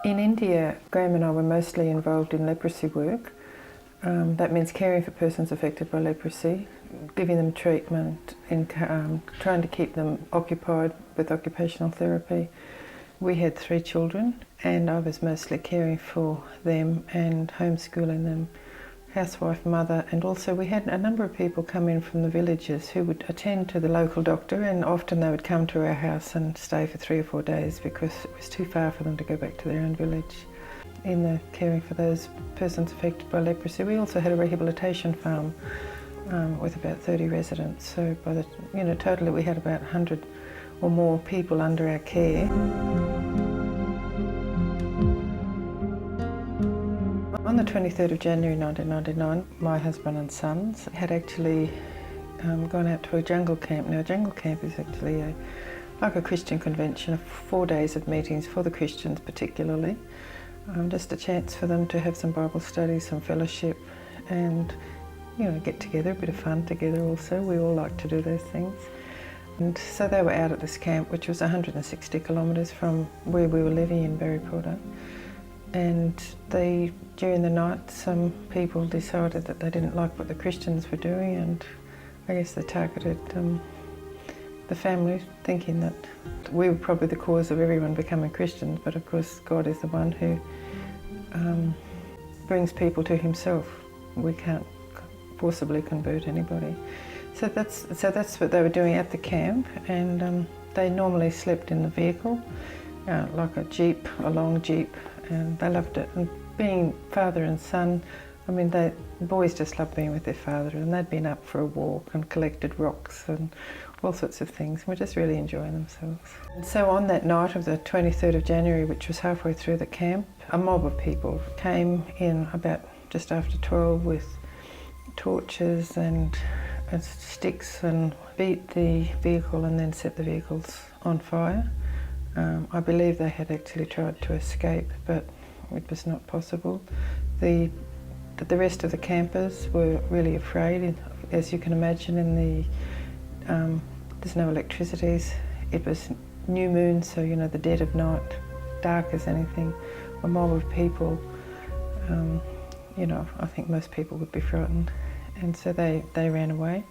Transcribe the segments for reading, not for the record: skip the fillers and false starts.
In India, Graham and I were mostly involved in leprosy work. That means caring for persons affected by leprosy, giving them treatment, and trying to keep them occupied with occupational therapy. We had 3 children and I was mostly caring for them and homeschooling them, housewife, mother, and also we had a number of people come in from the villages who would attend to the local doctor, and often they would come to our house and stay for 3 or 4 days because it was too far for them to go back to their own village. In the caring for those persons affected by leprosy, we also had a rehabilitation farm with about 30 residents. So by the totally we had about 100 or more people under our care. On the 23rd of January 1999, my husband and sons had actually gone out to a jungle camp. Now, a jungle camp is actually like a Christian convention of 4 days of meetings for the Christians particularly. Just a chance for them to have some Bible study, some fellowship, and get together, a bit of fun together also. We all like to do those things. And so they were out at this camp, which was 160 kilometres from where we were living in Berryporter. And during the night, some people decided that they didn't like what the Christians were doing, and I guess they targeted the family, thinking that we were probably the cause of everyone becoming Christians, but of course God is the one who brings people to himself. We can't forcibly convert anybody. So that's what they were doing at the camp, and they normally slept in the vehicle, like a long jeep, and they loved it. And being father and son, I mean, the boys just loved being with their father, and they'd been up for a walk and collected rocks and all sorts of things. We're just really enjoying themselves. And so on that night of the 23rd of January, which was halfway through the camp, a mob of people came in about just after 12 with torches and sticks and beat the vehicle and then set the vehicles on fire. I believe they had actually tried to escape, but it was not possible. The rest of the campers were really afraid. As you can imagine, there's no electricities. It was new moon, so the dead of night, dark as anything. A mob of people, I think most people would be frightened, and so they ran away.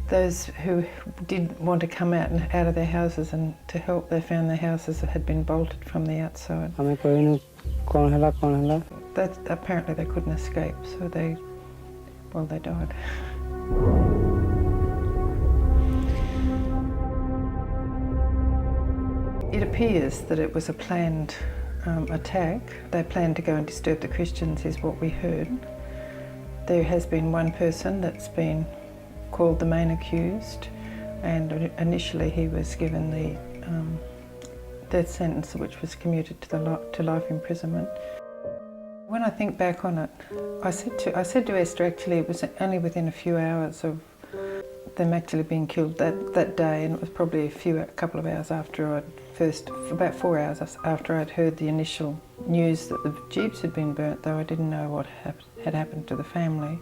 Those who did want to come out of their houses and to help, they found their houses had been bolted from the outside. Apparently they couldn't escape, so they died. It appears that it was a planned attack. They planned to go and disturb the Christians, is what we heard. There has been one person that's been called the main accused, and initially he was given the death sentence, which was commuted to life imprisonment. When I think back on it, I said to Esther, actually it was only within a few hours of them actually being killed that day, and it was probably a couple of hours after about 4 hours after I'd heard the initial news that the jeeps had been burnt, though I didn't know what had happened to the family.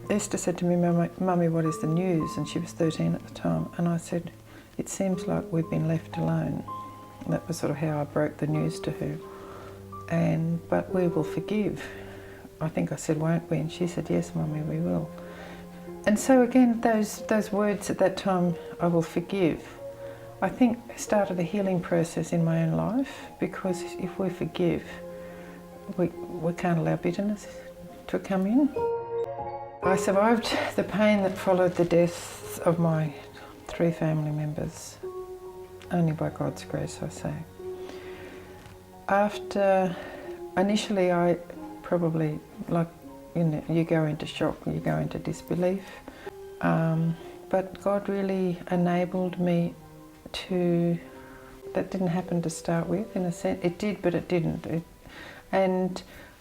Esther said to me, "Mummy, what is the news?" And she was 13 at the time, and I said, "It seems like we've been left alone." And that was sort of how I broke the news to her. But we will forgive. I think I said, "Won't we?" And she said, "Yes, Mummy, we will." And so again, those words at that time, "I will forgive," I think started a healing process in my own life, because if we forgive, we can't allow bitterness to come in. I survived the pain that followed the deaths of my 3 family members, only by God's grace, I say. Initially I probably, you go into shock, you go into disbelief, but God really enabled me that didn't happen to start with, in a sense. It did, but it didn't.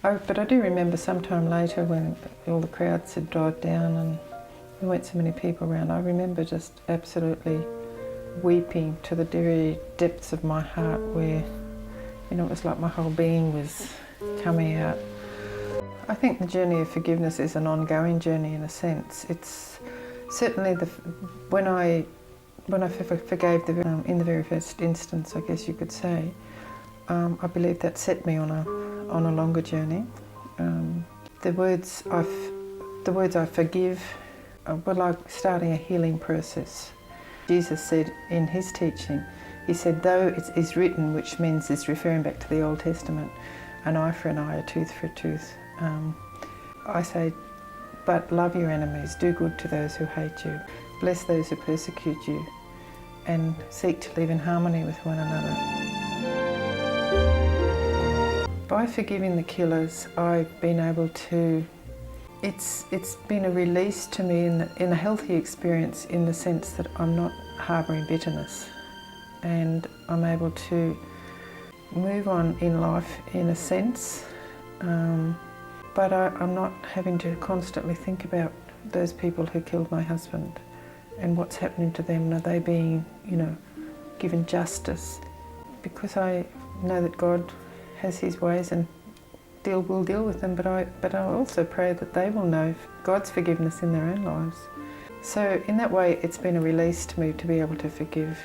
But I do remember sometime later when all the crowds had died down and there weren't so many people around, I remember just absolutely weeping to the very depths of my heart, where it was like my whole being was coming out. I think the journey of forgiveness is an ongoing journey in a sense. It's certainly when I forgave in the very first instance, I guess you could say, I believe that set me on a longer journey. The words I forgive were like starting a healing process. Jesus said in his teaching, he said, though it is written, which means it's referring back to the Old Testament, an eye for an eye, a tooth for a tooth. I say, but love your enemies, do good to those who hate you, bless those who persecute you, and seek to live in harmony with one another. By forgiving the killers, I've been able to, it's been a release to me in a healthy experience, in the sense that I'm not harbouring bitterness, and I'm able to move on in life in a sense, but I'm not having to constantly think about those people who killed my husband and what's happening to them, and are they being, given justice? Because I know that God has his ways and will deal with them, but I also pray that they will know God's forgiveness in their own lives. So in that way, it's been a release to me to be able to forgive.